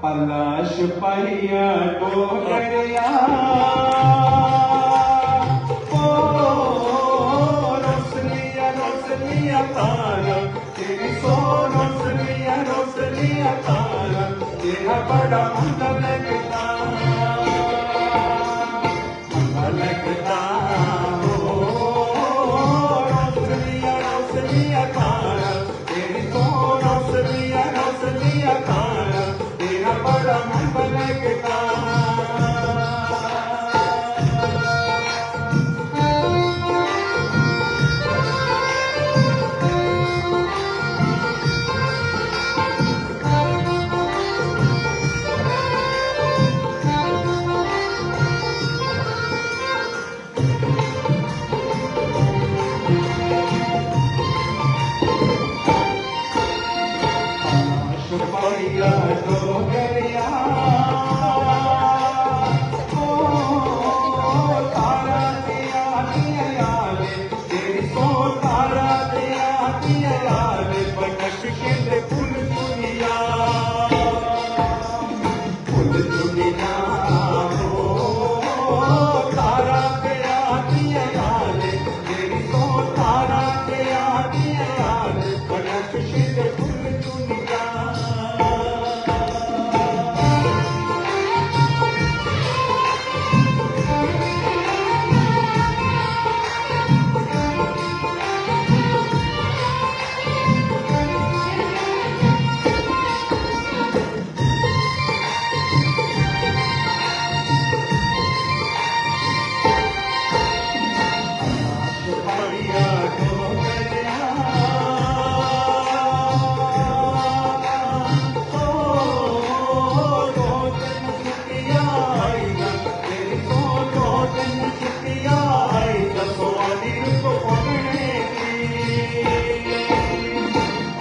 पलाश पहिया डोगरिया रोसलिया तारा तेरी सो रोसलिया तारा तेरा बड़ा मंदा लगता हो रोसलिया तारा तेरी सो रोसलिया तारा तेरा बड़ा मंदा लगता पहिया डोगरिया तारा दिया यारे तेरी सो तारा दिया यारे बनश के फूल दुनिया हो तारा दिया यारे तेरी सो तारा दिया यारे बनश के फूल दुनिया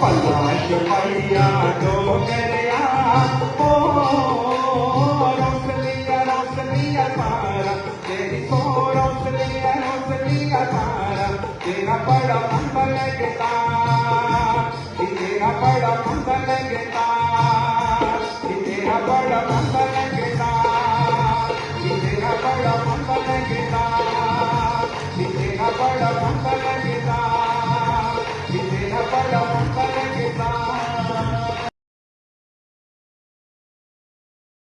पलाश पहिया डोगरिया रोसलिया तारा तेरी सो रोसलिया तारा तेरा बड़ा मंदा लगता तेरा बड़ा मंदा लगता तेरा बड़ा मंदा लगता तेरा बड़ा मंदा लगता